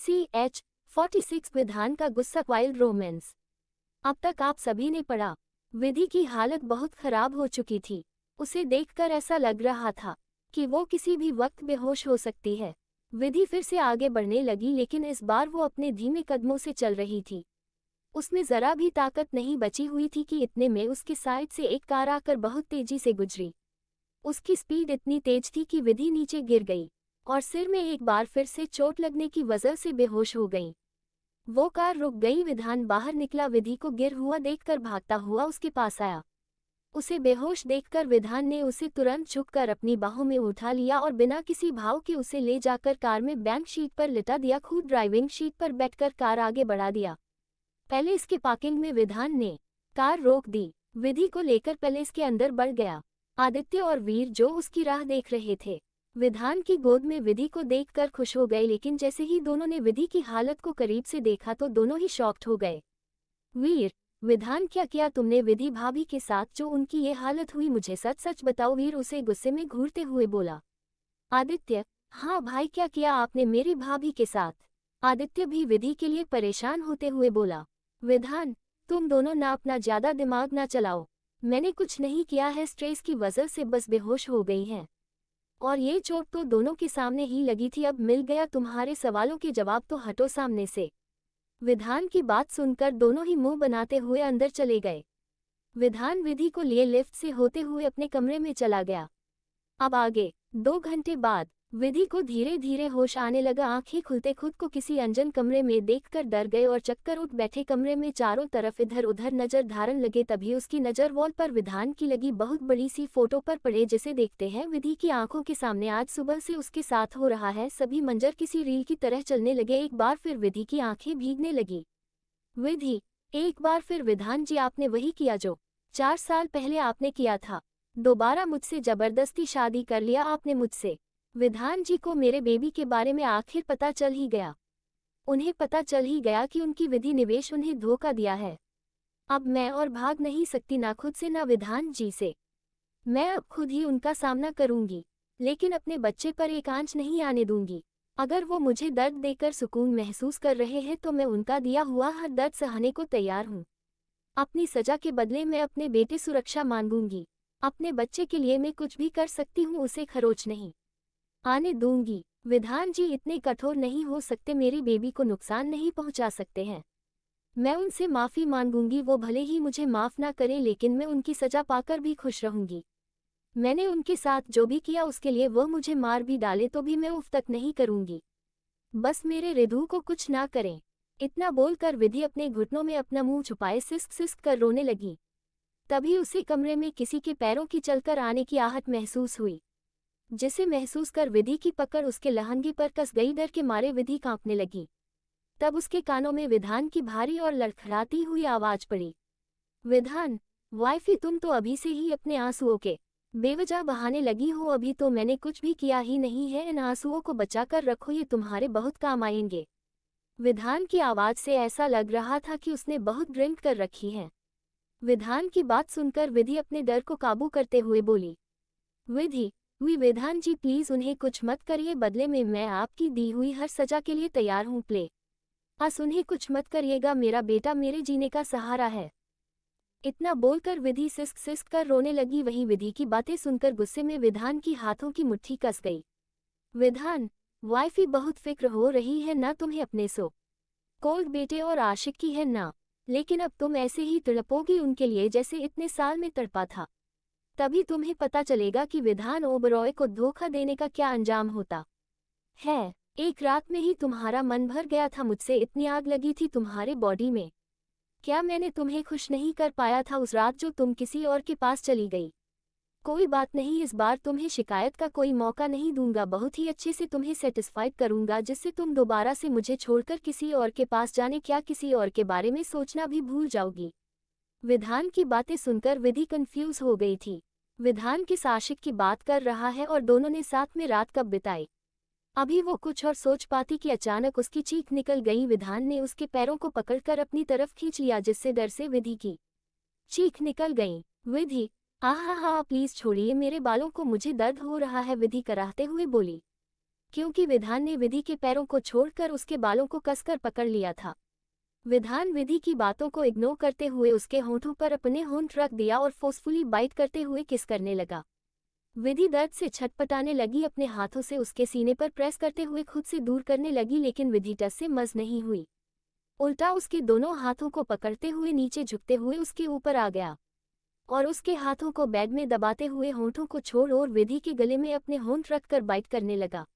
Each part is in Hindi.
CH46 विधान का गुस्सा वाइल्ड रोमांस। अब तक आप सभी ने पढ़ा। विधि की हालत बहुत खराब हो चुकी थी। उसे देखकर ऐसा लग रहा था कि वो किसी भी वक्त बेहोश हो सकती है। विधि फिर से आगे बढ़ने लगी, लेकिन इस बार वो अपने धीमे कदमों से चल रही थी। उसमें जरा भी ताकत नहीं बची हुई थी कि इतने में उसके साइड से एक कार आकर बहुत तेजी से गुजरी। उसकी स्पीड इतनी तेज थी कि विधि नीचे गिर गई और सिर में एक बार फिर से चोट लगने की वजह से बेहोश हो गई। वो कार रुक गई। विधान बाहर निकला, विधि को गिर हुआ देखकर भागता हुआ उसके पास आया। उसे बेहोश देखकर विधान ने उसे तुरंत झुककर अपनी बाहों में उठा लिया और बिना किसी भाव के उसे ले जाकर कार में बैंक शीट पर लिटा दिया। खुद ड्राइविंग सीट पर बैठकर कार आगे बढ़ा दिया। पैलेस के पार्किंग में विधान ने कार रोक दी। विधि को लेकर पैलेस के अंदर बढ़ गया। आदित्य और वीर जो उसकी राह देख रहे थे, विधान की गोद में विधि को देखकर खुश हो गए, लेकिन जैसे ही दोनों ने विधि की हालत को करीब से देखा तो दोनों ही शॉक्ड हो गए। वीर, विधान क्या किया तुमने विधि भाभी के साथ जो उनकी ये हालत हुई? मुझे सच सच बताओ, वीर उसे गुस्से में घूरते हुए बोला। आदित्य, हाँ भाई, क्या किया आपने मेरी भाभी के साथ? आदित्य भी विधि के लिए परेशान होते हुए बोला। विधान, तुम दोनों ना अपना ज्यादा दिमाग ना चलाओ। मैंने कुछ नहीं किया है, स्ट्रेस की वजह से बस बेहोश हो गई हैं। और ये चोट तो दोनों के सामने ही लगी थी। अब मिल गया तुम्हारे सवालों के जवाब, तो हटो सामने से। विधान की बात सुनकर दोनों ही मुंह बनाते हुए अंदर चले गए। विधान विधि को लिए लिफ्ट से होते हुए अपने कमरे में चला गया। अब आगे 2 घंटे बाद विधि को धीरे धीरे होश आने लगा। आंखें खुलते खुद को किसी अनजान कमरे में देखकर डर गए और चक्कर उठ बैठे। कमरे में चारों तरफ इधर उधर नजर धारण लगे, तभी उसकी नजर वॉल पर विधान की लगी बहुत बड़ी सी फोटो पर पड़े। जिसे देखते हैं विधि की आंखों के सामने आज सुबह से उसके साथ हो रहा है सभी मंजर किसी रील की तरह चलने लगे। एक बार फिर विधि की आंखें भीगने लगी। विधि, एक बार फिर विधान जी, आपने वही किया जो 4 साल पहले आपने किया था। दोबारा मुझसे जबरदस्ती शादी कर लिया आपने मुझसे। विधान जी को मेरे बेबी के बारे में आखिर पता चल ही गया। उन्हें पता चल ही गया कि उनकी विधि निवेश उन्हें धोखा दिया है। अब मैं और भाग नहीं सकती, ना खुद से ना विधान जी से। मैं अब खुद ही उनका सामना करूंगी, लेकिन अपने बच्चे पर एक आंच नहीं आने दूंगी। अगर वो मुझे दर्द देकर सुकून महसूस कर रहे हैं तो मैं उनका दिया हुआ हर दर्द सहने को तैयार हूँ। अपनी सजा के बदले मैं अपने बेटे सुरक्षा मांगूंगी। अपने बच्चे के लिए मैं कुछ भी कर सकती हूँ, उसे खरोच नहीं आने दूंगी। विधान जी इतने कठोर नहीं हो सकते, मेरी बेबी को नुकसान नहीं पहुंचा सकते हैं। मैं उनसे माफी मांगूंगी, वो भले ही मुझे माफ ना करें, लेकिन मैं उनकी सजा पाकर भी खुश रहूंगी। मैंने उनके साथ जो भी किया उसके लिए वो मुझे मार भी डाले तो भी मैं उफ तक नहीं करूंगी। बस मेरे रिधु को कुछ ना करें। इतना बोलकर विधि अपने घुटनों में अपना मुंह छुपाए सिसक सिसक कर रोने लगी। तभी उसे कमरे में किसी के पैरों की चलकर आने की आहट महसूस हुई, जिसे महसूस कर विधि की पकड़ उसके लहंगे पर कस गई। डर के मारे विधि कांपने लगी। तब उसके कानों में विधान की भारी और लड़खड़ाती हुई आवाज पड़ी। विधान, वाइफी, तुम तो अभी से ही अपने आंसुओं के बेवजह बहाने लगी हो। अभी तो मैंने कुछ भी किया ही नहीं है। इन आंसुओं को बचा कर रखो, ये तुम्हारे बहुत काम आएंगे। विधान की आवाज से ऐसा लग रहा था कि उसने बहुत ड्रिंक कर रखी है। विधान की बात सुनकर विधि अपने डर को काबू करते हुए बोली। विधान जी प्लीज उन्हें कुछ मत करिए, बदले में मैं आपकी दी हुई हर सजा के लिए तैयार हूँ। उन्हें कुछ मत करिएगा, मेरा बेटा मेरे जीने का सहारा है। इतना बोलकर विधि सिसक सिसक कर रोने लगी। वहीं विधि की बातें सुनकर गुस्से में विधान की हाथों की मुट्ठी कस गई। विधान, वाइफी बहुत फिक्र हो रही है ना तुम्हें अपने सो कोल्ड बेटे और आशिक की है ना, लेकिन अब तुम ऐसे ही तड़पोगी उनके लिए जैसे इतने साल में तड़पा था। तभी तुम्हें पता चलेगा कि विधान ओबरॉय को धोखा देने का क्या अंजाम होता है। एक रात में ही तुम्हारा मन भर गया था मुझसे, इतनी आग लगी थी तुम्हारे बॉडी में। क्या मैंने तुम्हें खुश नहीं कर पाया था उस रात जो तुम किसी और के पास चली गई? कोई बात नहीं, इस बार तुम्हें शिकायत का कोई मौका नहीं दूंगा। बहुत ही अच्छे से तुम्हें सेटिस्फाइड करूंगा, जिससे तुम दोबारा से मुझे छोड़कर किसी और के पास जाने, क्या किसी और के बारे में सोचना भी भूल जाओगी। विधान की बातें सुनकर विधि कंफ्यूज हो गई थी। विधान किस आशिक की बात कर रहा है और दोनों ने साथ में रात कब बिताई? अभी वो कुछ और सोच पाती कि अचानक उसकी चीख निकल गई। विधान ने उसके पैरों को पकड़कर अपनी तरफ खींच लिया, जिससे डर से विधि की चीख निकल गई। विधि, आहा हा, प्लीज छोड़िए मेरे बालों को, मुझे दर्द हो रहा है, विधि कराहते हुए बोली। क्योंकि विधान ने विधि के पैरों को छोड़कर उसके बालों को कसकर पकड़ लिया था। विधान विधि की बातों को इग्नोर करते हुए उसके होंठों पर अपने होंठ रख दिया और फोर्सफुली बाइट करते हुए किस करने लगा। विधि दर्द से छटपटाने लगी, अपने हाथों से उसके सीने पर प्रेस करते हुए खुद से दूर करने लगी, लेकिन विधि टस से मस नहीं हुई। उल्टा उसके दोनों हाथों को पकड़ते हुए नीचे झुकते हुए उसके ऊपर आ गया और उसके हाथों को बैग में दबाते हुए होंठों को छोड़ और विधि के गले में अपने होंठ रखकर बाइट करने लगा,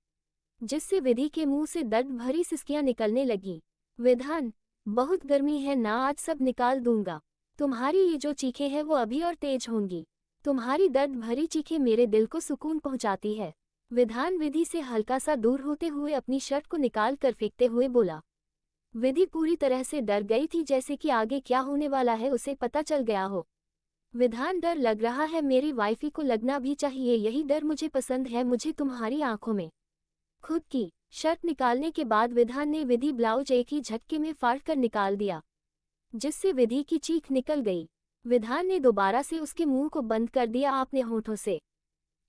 जिससे विधि के मुंह से दर्द भरी सिसकियां निकलने लगी। विधान, बहुत गर्मी है ना, आज सब निकाल दूंगा। तुम्हारी ये जो चीखें हैं वो अभी और तेज होंगी। तुम्हारी दर्द भरी चीखें मेरे दिल को सुकून पहुंचाती है। विधान विधि से हल्का सा दूर होते हुए अपनी शर्ट को निकाल कर फेंकते हुए बोला। विधि पूरी तरह से डर गई थी, जैसे कि आगे क्या होने वाला है उसे पता चल गया हो। विधान, डर लग रहा है, मेरी वाइफी को लगना भी चाहिए, यही डर मुझे पसंद है, मुझे तुम्हारी आंखों में। खुद की शर्ट निकालने के बाद विधान ने विधि ब्लाउज एक ही झटके में फाड़ कर निकाल दिया, जिससे विधि की चीख निकल गई। विधान ने दोबारा से उसके मुंह को बंद कर दिया अपने होठों से,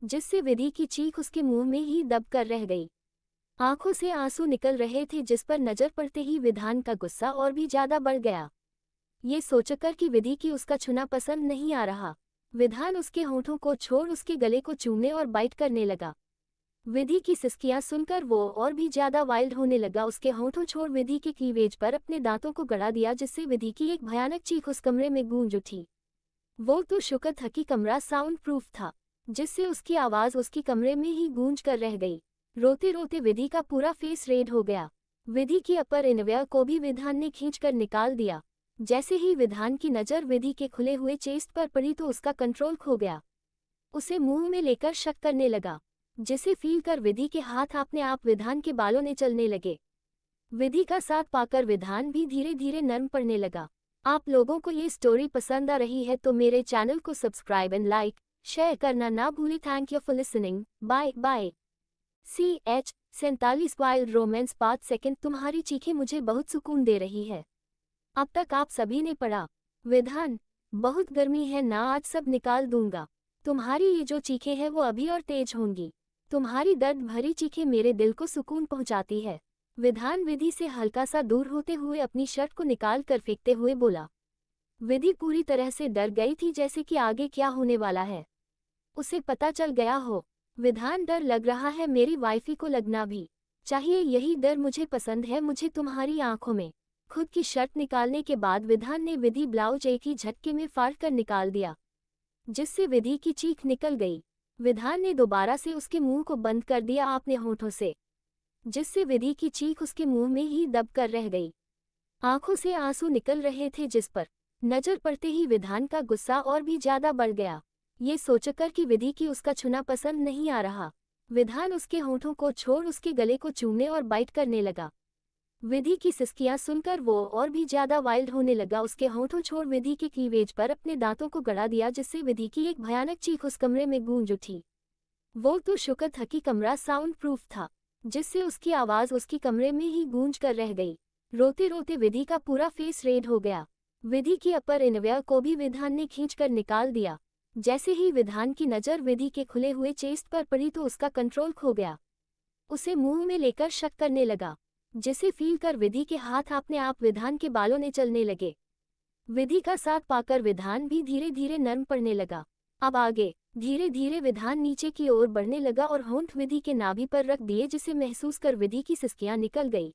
जिससे विधि की चीख उसके मुंह में ही दबकर रह गई। आंखों से आंसू निकल रहे थे, जिस पर नजर पड़ते ही विधान का गुस्सा और भी ज्यादा बढ़ गया। ये सोचकर कि विधि की उसका छूना पसंद नहीं आ रहा, विधान उसके होठों को छोड़ उसके गले को चूमने और बाइट करने लगा। विधि की सिसकियां सुनकर वो और भी ज्यादा वाइल्ड होने लगा। उसके होठों छोड़ विधि के क्लीवेज पर अपने दांतों को गड़ा दिया, जिससे विधि की एक भयानक चीख उस कमरे में गूंज उठी। वो तो शुक्र था कि कमरा साउंड प्रूफ था, जिससे उसकी आवाज उसकी कमरे में ही गूंज कर रह गई। रोते रोते विधि का पूरा फेस रेड हो गया। विधि की अपर इनवियर को भी विधान ने खींचकर निकाल दिया। जैसे ही विधान की नजर विधि के खुले हुए चेस्ट पर पड़ी तो उसका कंट्रोल खो गया। उसे मुंह में लेकर शक करने लगा, जिसे फील कर विधि के हाथ अपने आप विधान के बालों ने चलने लगे। विधि का साथ पाकर विधान भी धीरे धीरे नर्म पड़ने लगा। आप लोगों को ये स्टोरी पसंद आ रही है तो मेरे चैनल को सब्सक्राइब एंड लाइक शेयर करना ना भूलें। Thank you for listening. Bye bye. CH 47 wild romance part second. तुम्हारी चीखें मुझे बहुत सुकून दे रही है। अब तक आप सभी ने पढ़ा। विधान, बहुत गर्मी है ना, आज सब निकाल दूंगा। तुम्हारी ये जो चीखें हैं वो अभी और तेज होंगी। तुम्हारी दर्द भरी चीखें मेरे दिल को सुकून पहुंचाती है। विधान विधि से हल्का सा दूर होते हुए अपनी शर्ट को निकाल कर फेंकते हुए बोला। विधि पूरी तरह से डर गई थी, जैसे कि आगे क्या होने वाला है उसे पता चल गया हो। विधान, डर लग रहा है, मेरी वाइफी को लगना भी चाहिए, यही डर मुझे पसंद है, मुझे तुम्हारी आंखों में। खुद की शर्ट निकालने के बाद विधान ने विधि ब्लाउज एक ही झटके में फाड़ कर निकाल दिया, जिससे विधि की चीख निकल गई। विधान ने दोबारा से उसके मुंह को बंद कर दिया अपने होठों से, जिससे विधि की चीख उसके मुंह में ही दबकर रह गई। आंखों से आंसू निकल रहे थे, जिस पर नजर पड़ते ही विधान का गुस्सा और भी ज्यादा बढ़ गया। ये सोचकर कि विधि की उसका छूना पसंद नहीं आ रहा, विधान उसके होठों को छोड़ उसके गले को चूमने और बाइट करने लगा। विधि की सिसकियां सुनकर वो और भी ज्यादा वाइल्ड होने लगा। उसके होठों छोड़ विधि के क्लीवेज पर अपने दांतों को गड़ा दिया, जिससे विधि की एक भयानक चीख उस कमरे में गूंज उठी। वो तो शुक्र था कि कमरा साउंड प्रूफ था, जिससे उसकी आवाज उसकी कमरे में ही गूंज कर रह गई। रोते रोते विधि का पूरा फेस रेड हो गया। विधि की अपर इनवियर को भी विधान ने खींचकर निकाल दिया। जैसे ही विधान की नजर विधि के खुले हुए चेस्ट पर पड़ी तो उसका कंट्रोल खो गया। उसे मुंह में लेकर शक करने लगा, जिसे फील कर विधि के हाथ अपने आप विधान के बालों ने चलने लगे। विधि का साथ पाकर विधान भी धीरे धीरे नर्म पड़ने लगा। अब आगे धीरे धीरे विधान नीचे की ओर बढ़ने लगा और होंठ विधि के नाभि पर रख दिए, जिसे महसूस कर विधि की सिसकियां निकल गई।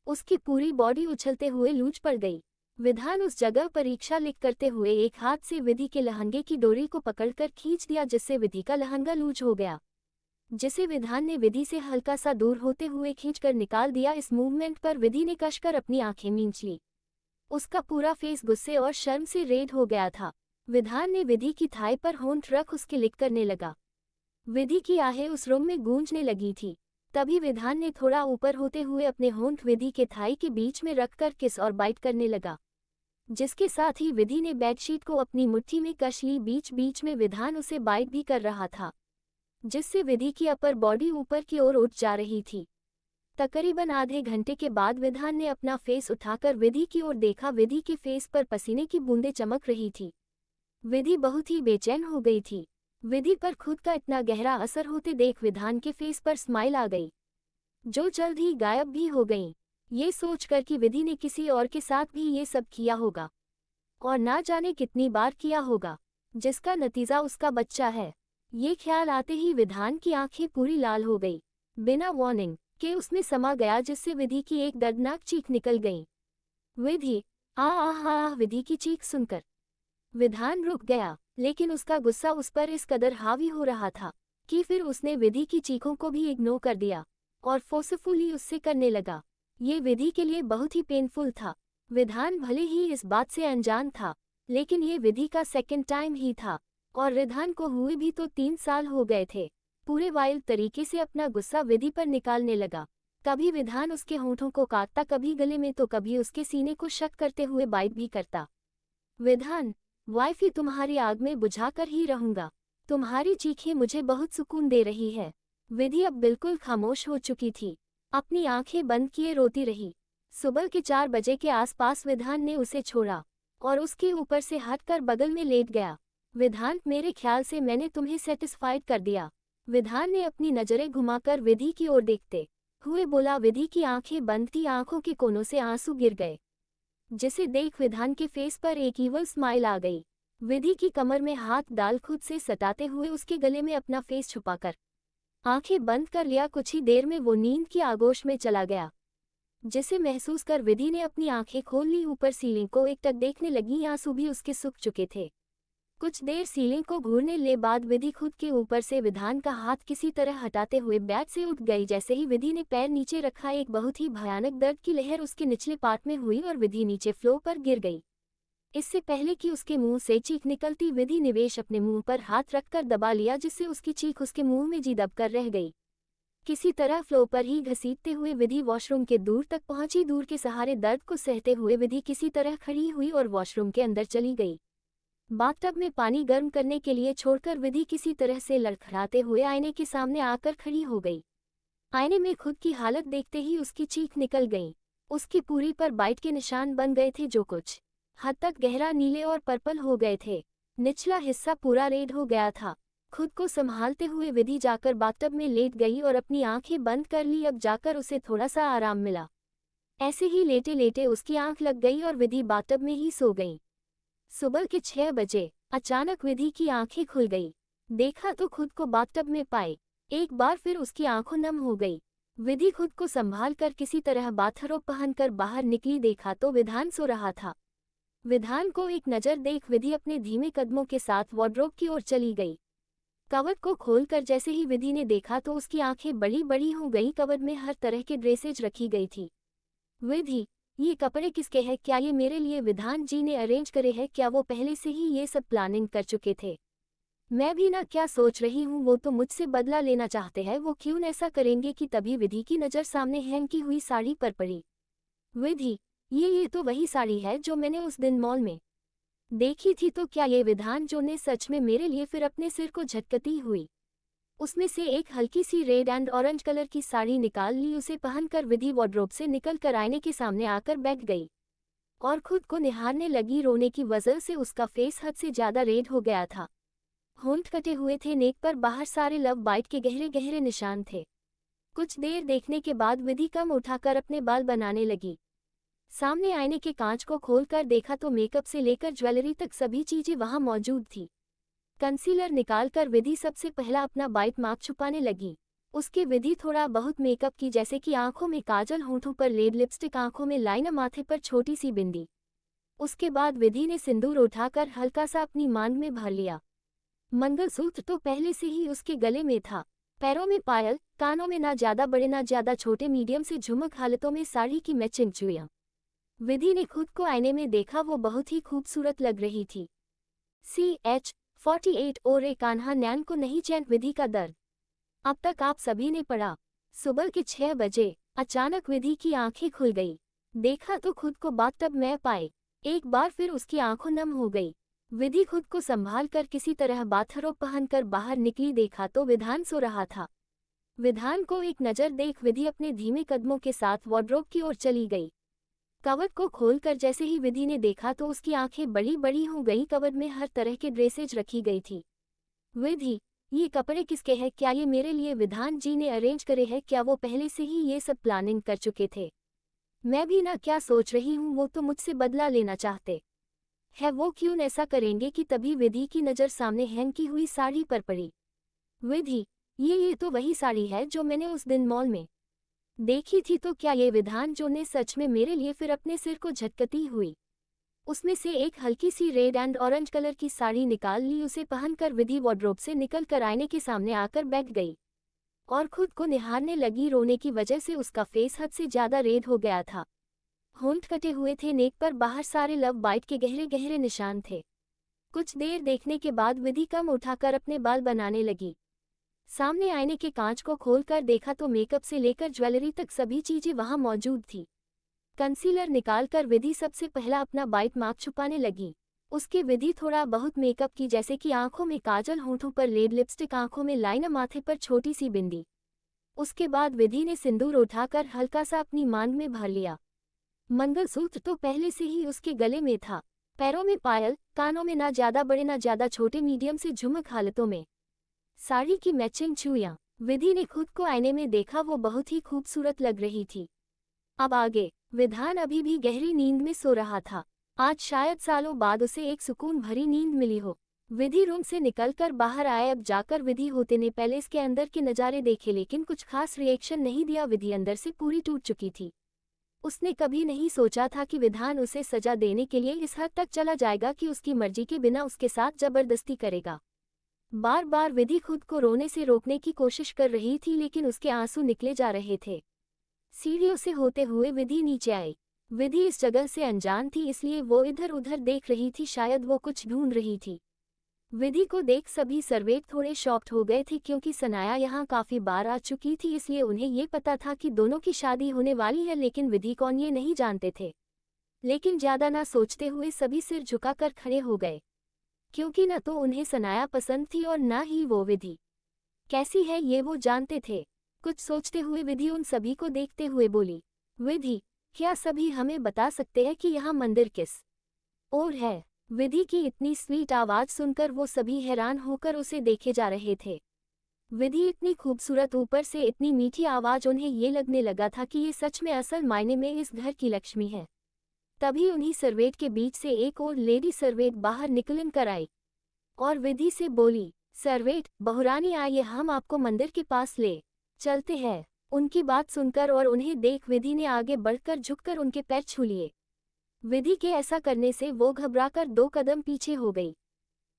उसकी पूरी बॉडी उछलते हुए लूज पड़ गई। विधान उस जगह परीक्षा लिख करते हुए एक हाथ से विधि के लहंगे की डोरी को पकड़कर खींच दिया, जिससे विधि का लहंगा लूज हो गया, जिसे विधान ने विधि से हल्का सा दूर होते हुए खींचकर निकाल दिया। इस मूवमेंट पर विधि ने कसकर अपनी आंखें मींच ली। उसका पूरा फेस गुस्से और शर्म से रेड हो गया था। विधान ने विधि की थाई पर होंठ रख उसके लिक करने लगा। विधि की आहें उस रूम में गूंजने लगी थी। तभी विधान ने थोड़ा ऊपर होते हुए अपने होंठ विधि के थाई के बीच में रखकर किस और बाइट करने लगा, जिसके साथ ही विधि ने बेडशीट को अपनी मुट्ठी में कस ली। बीच बीच में विधान उसे बाइट भी कर रहा था, जिससे विधि की अपर बॉडी ऊपर की ओर उठ जा रही थी। तकरीबन आधे घंटे के बाद विधान ने अपना फेस उठाकर विधि की ओर देखा। विधि के फेस पर पसीने की बूंदें चमक रही थी। विधि बहुत ही बेचैन हो गई थी। विधि पर खुद का इतना गहरा असर होते देख विधान के फेस पर स्माइल आ गई। जो जल्द ही गायब भी हो गईं। ये सोचकर कि विधि ने किसी और के साथ भी ये सब किया होगा और ना जाने कितनी बार किया होगा, जिसका नतीजा उसका बच्चा है। ये ख्याल आते ही विधान की आंखें पूरी लाल हो गई। बिना वार्निंग के उसमें समा गया, जिससे विधि की एक दर्दनाक चीख निकल गई। विधि, आ आ आ! विधि की चीख सुनकर विधान रुक गया, लेकिन उसका गुस्सा उस पर इस कदर हावी हो रहा था कि फिर उसने विधि की चीखों को भी इग्नोर कर दिया और फोर्सफुली उससे करने लगा। ये विधि के लिए बहुत ही पेनफुल था। विधान भले ही इस बात से अनजान था, लेकिन ये विधि का सेकंड टाइम ही था और विधान को हुए भी तो 3 साल हो गए थे। पूरे वाइल्ड तरीके से अपना गुस्सा विधि पर निकालने लगा। कभी विधान उसके होंठों को काटता, कभी गले में, तो कभी उसके सीने को शक करते हुए बाइट भी करता। विधान, वाइफी, तुम्हारी आग में बुझाकर ही रहूंगा। तुम्हारी चीखें मुझे बहुत सुकून दे रही है। विधि अब बिल्कुल खामोश हो चुकी थी, अपनी आंखें बंद किए रोती रही। सुबह के 4 बजे के आसपास विधान ने उसे छोड़ा और उसके ऊपर से हटकर बगल में लेट गया। विधान, मेरे ख्याल से मैंने तुम्हें सेटिस्फाइड कर दिया। विधान ने अपनी नजरें घुमाकर विधि की ओर देखते हुए बोला। विधि की आंखें बंद थी, आंखों के कोनों से आंसू गिर गए, जिसे देख विधान के फेस पर एक ईवल स्माइल आ गई। विधि की कमर में हाथ डाल खुद से सताते हुए उसके गले में अपना फेस छुपाकर आंखें बंद कर लिया। कुछ ही देर में वो नींद की आगोश में चला गया, जिसे महसूस कर विधि ने अपनी आंखें खोल ली। ऊपर सीलिंग को एकटक देखने लगी, आंसू भी उसके सूख चुके थे। कुछ देर सीलिंग को घूरने ले बाद विधि खुद के ऊपर से विधान का हाथ किसी तरह हटाते हुए बेड से उठ गई। जैसे ही विधि ने पैर नीचे रखा, एक बहुत ही भयानक दर्द की लहर उसके निचले पार्ट में हुई और विधि नीचे फ्लोर पर गिर गई। इससे पहले कि उसके मुंह से चीख निकलती, विधि निवेश अपने मुंह पर हाथ रखकर दबा लिया, जिससे उसकी चीख उसके मुंह में जी दबकर रह गई। किसी तरह फ्लोर पर ही घसीटते हुए विधि वॉशरूम के दूर तक पहुंची। दूर के सहारे दर्द को सहते हुए विधि किसी तरह खड़ी हुई और वॉशरूम के अंदर चली गई। बाथटब में पानी गर्म करने के लिए छोड़कर विधि किसी तरह से लड़खड़ाते हुए आईने के सामने आकर खड़ी हो गई। आईने में खुद की हालत देखते ही उसकी चीख निकल गई। उसकी पूरी पर बाइट के निशान बन गए थे, जो कुछ हद तक गहरा नीले और पर्पल हो गए थे। निचला हिस्सा पूरा रेड हो गया था। खुद को संभालते हुए विधि जाकर बाथटब में लेट गई और अपनी आंखें बंद कर ली। अब जाकर उसे थोड़ा सा आराम मिला। ऐसे ही लेटे लेटे उसकी आंख लग गई और विधि बाथटब में ही सो गई। सुबह के 6 बजे अचानक विधि की आंखें खुल गई। देखा तो खुद को बाथटब में पाए। एक बार फिर उसकी आंखों नम हो गई। विधि खुद को संभाल कर किसी तरह बाथरोब पहनकर बाहर निकली। देखा तो विधान सो रहा था। विधान को एक नज़र देख विधि अपने धीमे कदमों के साथ वार्डरोब की ओर चली गई। कवर को खोलकर जैसे ही विधि ने देखा तो उसकी आंखें बड़ी बड़ी हो गईं। कवर में हर तरह के ड्रेसेज रखी गई थी। विधि, ये कपड़े किसके हैं? क्या ये मेरे लिए विधान जी ने अरेंज करे हैं? क्या वो पहले से ही ये सब प्लानिंग कर चुके थे? मैं भी ना क्या सोच रही हूँ, वो तो मुझसे बदला लेना चाहते हैं। वो क्यों ऐसा करेंगे? कि तभी विधि की नज़र सामने हैंग की हुई साड़ी पर पड़ी। विधि, ये तो वही साड़ी है जो मैंने उस दिन मॉल में देखी थी। तो क्या ये विधान जो ने सच में मेरे लिए? फिर अपने सिर को झटकती हुई उसमें से एक हल्की सी रेड एंड ऑरेंज कलर की साड़ी निकाल ली। उसे पहनकर विधि वार्डरोब से निकलकर आईने के सामने आकर बैठ गई और खुद को निहारने लगी। रोने की वजह से उसका फेस हद से ज्यादा रेड हो गया था। होंठ कटे हुए थे, नेक पर बाहर सारे लव बाइट के गहरे गहरे निशान थे। कुछ देर देखने के बाद विधि कम उठाकर अपने बाल बनाने लगी। सामने आईने के कांच को खोलकर देखा तो मेकअप से लेकर ज्वेलरी तक सभी चीजें वहां मौजूद थी। कंसीलर निकालकर विधि सबसे पहला अपना बाइट मार्क छुपाने लगी। उसके विधि थोड़ा बहुत मेकअप की, जैसे कि आंखों में काजल, होंठों पर लेड लिपस्टिक, आंखों में लाइनर, माथे पर छोटी सी बिंदी। उसके बाद विधि ने सिंदूर उठाकर हल्का सा अपनी मांग में भर लिया। मंगलसूत्र तो पहले से ही उसके गले में था। पैरों में पायल, कानों में ना ज्यादा बड़े ना ज्यादा छोटे मीडियम से झुमक, हालतों में साड़ी की मैचिंग चूड़ियां। विधि ने खुद को आईने में देखा, वो बहुत ही खूबसूरत लग रही थी। CH-48 और एक कान्हा नैन को नहीं चैन विधि का दर्द। अब तक आप सभी ने पढ़ा। सुबह के 6 बजे अचानक विधि की आंखें खुल गई। देखा तो खुद को बाथटब में पाए। एक बार फिर उसकी आंखों नम हो गई। विधि खुद को संभाल कर किसी तरह बाथरोब पहनकर बाहर निकली। देखा तो विधान सो रहा था। विधान को एक नज़र देख विधि अपने धीमे कदमों के साथ वार्डरोब की ओर चली गई। कवर को खोलकर जैसे ही विधि ने देखा तो उसकी आंखें बड़ी बड़ी हो गई। कवर में हर तरह के ड्रेसेज रखी गई थी। विधि, ये कपड़े किसके हैं? क्या ये मेरे लिए विधान जी ने अरेंज करे हैं? क्या वो पहले से ही ये सब प्लानिंग कर चुके थे? मैं भी ना क्या सोच रही हूँ, वो तो मुझसे बदला लेना चाहते है। वो क्यों ऐसा करेंगे? कि तभी विधि की नज़र सामने हैंग की हुई साड़ी पर पड़ी। विधि, ये तो वही साड़ी है जो मैंने उस दिन मॉल में देखी थी। तो क्या ये विधान जो ने सच में मेरे लिए? फिर अपने सिर को झटकती हुई उसमें से एक हल्की सी रेड एंड ऑरेंज कलर की साड़ी निकाल ली। उसे पहनकर विधि वार्डरोब से निकलकर आईने के सामने आकर बैठ गई और खुद को निहारने लगी। रोने की वजह से उसका फेस हद से ज्यादा रेड हो गया था। होंठ कटे हुए थे, नेक पर बाहर सारे लव बाइट के गहरे गहरे निशान थे। कुछ देर देखने के बाद विधि कम उठाकर अपने बाल बनाने लगी। सामने आईने के कांच को खोलकर देखा तो मेकअप से लेकर ज्वेलरी तक सभी चीजें वहां मौजूद थी। कंसीलर निकालकर विधि सबसे पहला अपना बाइट मार्क छुपाने लगी। उसके विधि थोड़ा बहुत मेकअप की, जैसे कि आंखों में काजल, होंठों पर लेड लिपस्टिक, आंखों में लाइनर, माथे पर छोटी सी बिंदी। उसके बाद विधि ने सिंदूर उठाकर हल्का सा अपनी मांग में भर लिया। मंगलसूत्र तो पहले से ही उसके गले में था। पैरों में पायल, कानों में ना ज्यादा बड़े ना ज्यादा छोटे, मीडियम से झुमक हालतों में। साड़ी की मैचिंग चूड़ियां। विधि ने खुद को आईने में देखा, वो बहुत ही खूबसूरत लग रही थी। अब आगे। विधान अभी भी गहरी नींद में सो रहा था। आज शायद सालों बाद उसे एक सुकून भरी नींद मिली हो। विधि रूम से निकलकर बाहर आए। अब जाकर विधि होते ने पैलेस के अंदर के नज़ारे देखे, लेकिन कुछ खास रिएक्शन नहीं दिया। विधि अंदर से पूरी टूट चुकी थी। उसने कभी नहीं सोचा था कि विधान उसे सजा देने के लिए इस हद तक चला जाएगा कि उसकी मर्जी के बिना उसके साथ जबरदस्ती करेगा। बार बार विधि खुद को रोने से रोकने की कोशिश कर रही थी, लेकिन उसके आंसू निकले जा रहे थे। सीढ़ियों से होते हुए विधि नीचे आई। विधि इस जगह से अनजान थी, इसलिए वो इधर उधर देख रही थी। शायद वो कुछ ढूंढ रही थी। विधि को देख सभी सर्वेंट थोड़े शॉक्ड हो गए थे, क्योंकि सनाया यहाँ काफी बार आ चुकी थी, इसलिए उन्हें ये पता था कि दोनों की शादी होने वाली है। लेकिन विधि कौन ये नहीं जानते थे। लेकिन ज्यादा ना सोचते हुए सभी सिर झुकाकर खड़े हो गए, क्योंकि न तो उन्हें सनाया पसंद थी और न ही वो विधि कैसी है ये वो जानते थे। कुछ सोचते हुए विधि उन सभी को देखते हुए बोली, विधि, क्या सभी हमें बता सकते हैं कि यहाँ मंदिर किस ओर है? विधि की इतनी स्वीट आवाज सुनकर वो सभी हैरान होकर उसे देखे जा रहे थे। विधि इतनी खूबसूरत, ऊपर से इतनी मीठी आवाज, उन्हें ये लगने लगा था कि ये सच में असल मायने में इस घर की लक्ष्मी है। तभी उन्हीं सर्वेंट के बीच से एक और लेडी सर्वेंट बाहर निकल कर आई और विधि से बोली, सर्वेंट बहुरानी आइए, हम आपको मंदिर के पास ले चलते हैं। उनकी बात सुनकर और उन्हें देख विधि ने आगे बढ़कर झुककर उनके पैर छू लिए। विधि के ऐसा करने से वो घबराकर 2 कदम पीछे हो गई।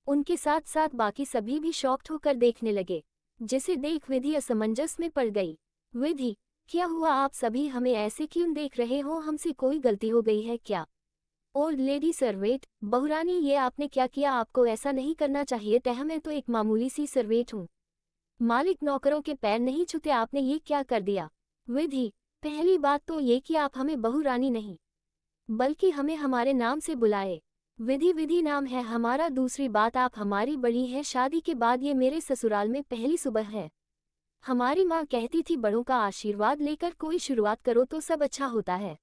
उनके साथ साथ बाकी सभी भी शॉक्ड होकर देखने लगे, जिसे देख विधि असमंजस में पड़ गई। विधि, क्या हुआ? आप सभी हमें ऐसे क्यों देख रहे हो? हमसे कोई गलती हो गई है क्या? ओल्ड लेडी सर्वेंट, बहुरानी ये आपने क्या किया? आपको ऐसा नहीं करना चाहिए था। मैं तो एक मामूली सी सर्वेंट हूँ, मालिक नौकरों के पैर नहीं छूते, आपने ये क्या कर दिया? विधि, पहली बात तो ये कि आप हमें बहुरानी नहीं बल्कि हमें हमारे नाम से बुलाए। विधि विधि नाम है हमारा। दूसरी बात, आप हमारी बड़ी हैं। शादी के बाद ये मेरे ससुराल में पहली सुबह है। हमारी माँ कहती थी बड़ों का आशीर्वाद लेकर कोई शुरुआत करो तो सब अच्छा होता है।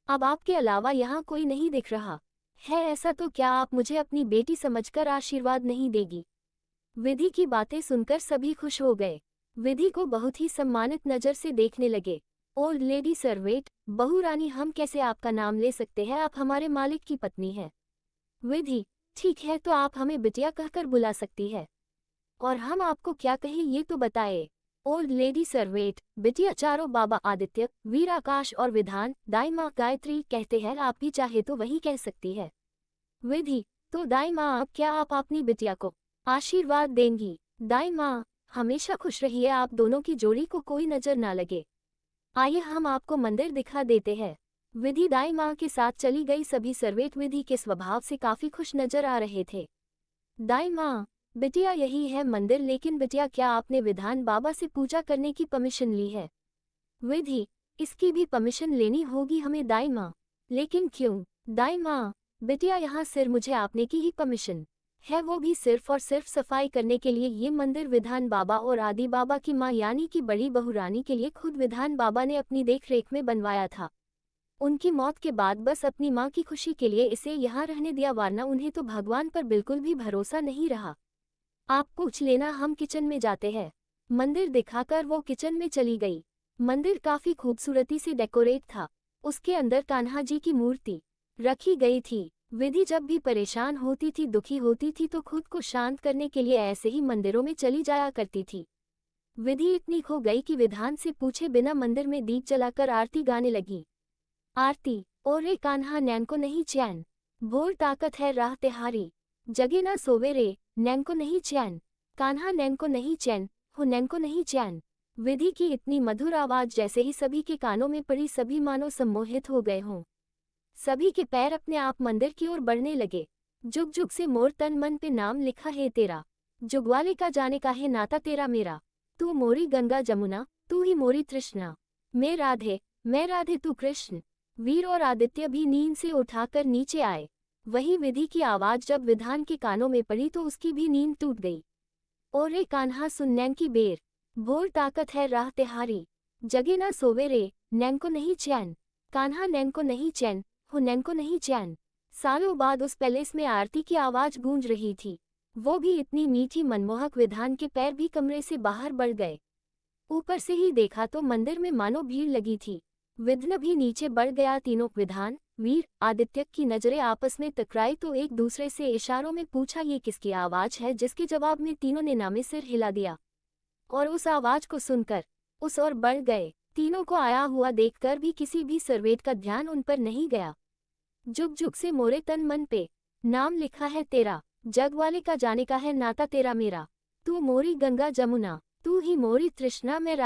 अब आपके अलावा यहाँ कोई नहीं दिख रहा है ऐसा तो क्या आप मुझे अपनी बेटी समझकर आशीर्वाद नहीं देगी? विधि की बातें सुनकर सभी खुश हो गए। विधि को बहुत ही सम्मानित नजर से देखने लगे। ओल्ड लेडी सर्वेंट, बहुरानी, हम कैसे आपका नाम ले सकते हैं? आप हमारे मालिक की पत्नी हैं। विधि, ठीक है तो आप हमें बिटिया कहकर बुला सकती है, और हम आपको क्या कहें ये तो बताए। ओल्ड लेडी सर्वेंट, बिटिया चारों बाबा आदित्य, वीर आकाश और विधान, दाई माँ गायत्री कहते हैं। आप भी चाहे तो वही कह सकती है। विधि, तो दाई माँ, अब क्या आप अपनी बिटिया को आशीर्वाद देंगी? दाई माँ, हमेशा खुश रहिए, आप दोनों की जोड़ी को कोई नजर ना लगे। आइए हम आपको मंदिर दिखा देते हैं। विधि दाई माँ के साथ चली गई। सभी सर्वेंट विधि के स्वभाव से काफी खुश नजर आ रहे थे। दाई माँ, बिटिया यही है मंदिर, लेकिन बिटिया क्या आपने विधान बाबा से पूजा करने की परमिशन ली है? विधि, इसकी भी परमिशन लेनी होगी हमें दाई माँ। लेकिन क्यों? दाई माँ, बिटिया यहाँ सिर मुझे आपने की ही परमिशन है, वो भी सिर्फ और सिर्फ सफाई करने के लिए। ये मंदिर विधान बाबा और आदि बाबा की माँ यानी कि बड़ी बहुरानी के लिए खुद विधान बाबा ने अपनी देखरेख में बनवाया था। उनकी मौत के बाद बस अपनी माँ की खुशी के लिए इसे यहाँ रहने दिया, वरना उन्हें तो भगवान पर बिल्कुल भी भरोसा नहीं रहा। आप पूछ लेना, हम किचन में जाते हैं। मंदिर दिखाकर वो किचन में चली गई। मंदिर काफी खूबसूरती से डेकोरेट था। उसके अंदर कान्हा जी की मूर्ति रखी गई थी। विधि जब भी परेशान होती थी, दुखी होती थी, तो खुद को शांत करने के लिए ऐसे ही मंदिरों में चली जाया करती थी। विधि इतनी खो गई कि विधान से पूछे बिना मंदिर में दीप जलाकर आरती गाने लगी। आरती। ओ रे कान्हा नैन को नहीं चैन, भोर ताकत है राह तिहारी, जगे ना सोवे रे नैन को नहीं चैन, कान्हा नैन को नहीं चैन, हो नैन को नहीं चैन। विधि की इतनी मधुर आवाज जैसे ही सभी के कानों में पड़ी, सभी मानो सम्मोहित हो गए हों। सभी के पैर अपने आप मंदिर की ओर बढ़ने लगे। जुग जुग से मोर तन मन पे नाम लिखा है तेरा, जुगवाले का जाने का है नाता तेरा मेरा, तू मोरी गंगा जमुना, तू ही मोरी तृष्णा, मैं राधे तू कृष्ण। वीर और आदित्य भी नींद से उठाकर नीचे आए। वही विधि की आवाज जब विधान के कानों में पड़ी तो उसकी भी नींद टूट गई। ओ रे कान्हा सुन नैन की बेर, भोर ताकत है राह तिहारी, जगे ना सोवे रे नैन को नहीं चैन, कान्हा नैन को नहीं चैन, हो नैन को नहीं चैन। सालों बाद उस पैलेस में आरती की आवाज गूंज रही थी, वो भी इतनी मीठी मनमोहक। विधान के पैर भी कमरे से बाहर बढ़ गए। ऊपर से ही देखा तो मंदिर में मानो भीड़ लगी थी। विघ्न भी नीचे बढ़ गया। तीनों विधान, वीर, आदित्य की नजरें आपस में टकराई तो एक दूसरे से इशारों में पूछा, ये किसकी आवाज है? जिसके जवाब में तीनों ने नामे सिर हिला दिया और उस आवाज को सुनकर उस ओर बढ़ गए। तीनों को आया हुआ देखकर भी किसी भी सर्वेट का ध्यान उन पर नहीं गया। जुग जुग से मोरे तन मन पे नाम लिखा है तेरा, जग वाले का जाने का है नाता तेरा मेरा, तू मोरी गंगा जमुना, तू ही मोरी तृष्णा, मैं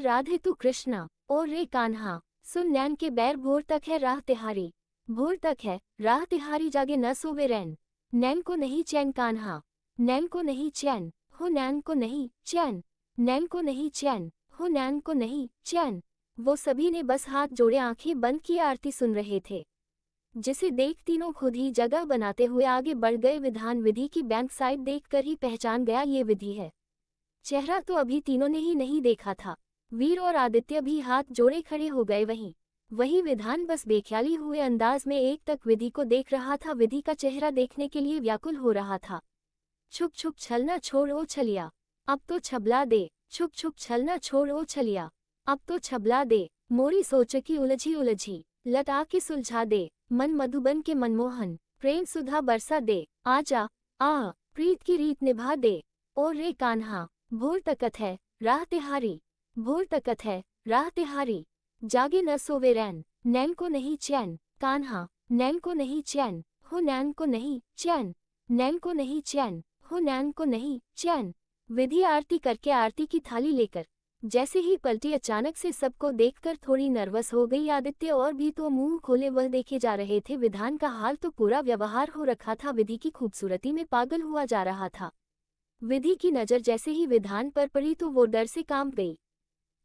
राधे तू कृष्णा। और रे कान्हा सुन नैन के बैर, भोर तक है राह तिहारी, भोर तक है राह तिहारी, जागे न सोवे रैन, नैन को नहीं चैन कान्हा, नैन को नहीं चैन, हो नैन को नहीं चैन, नैन को नहीं चैन, हो नैन को नहीं चैन। वो सभी ने बस हाथ जोड़े आंखें बंद किए आरती सुन रहे थे, जिसे देख तीनों खुद ही जगह बनाते हुए आगे बढ़ गए। विधान विधि की बैंक साइड देखकर ही पहचान गया ये विधि है। चेहरा तो अभी तीनों ने ही नहीं देखा था। वीर और आदित्य भी हाथ जोड़े खड़े हो गए। वही विधान बस बेख्याली हुए अंदाज में एक तक विधि को देख रहा था। विधि का चेहरा देखने के लिए व्याकुल हो रहा था। छुप छुप छलना छोड़ ओ छलिया, अब तो छबला दे, छुप छुप छलना छोड़ ओ छलिया, अब तो छबला दे, मोरी सोच की उलझी लता के सुलझा दे, मन मधुबन के मनमोहन, प्रेम सुधा बरसा दे, आजा आ प्रीत की रीत निभा दे। और रे कान्हा भोर तकत है राह तिहारी, भोर तकत है राह तिहारी, जागे न सोवे रैन, नैन को नहीं चैन, कान्हा नैन को नहीं चैन, हो नैन को नहीं चैन, नैन को नहीं चैन, हो नैन को नहीं चैन। विधि आरती करके आरती की थाली लेकर जैसे ही पलटी, अचानक से सबको देखकर थोड़ी नर्वस हो गई। आदित्य और भी तो मुंह खोले वह देखे जा रहे थे। विधान का हाल तो पूरा व्यवहार हो रखा था, विधि की खूबसूरती में पागल हुआ जा रहा था। विधि की नजर जैसे ही विधान पर पड़ी तो वो डर से कांप गई।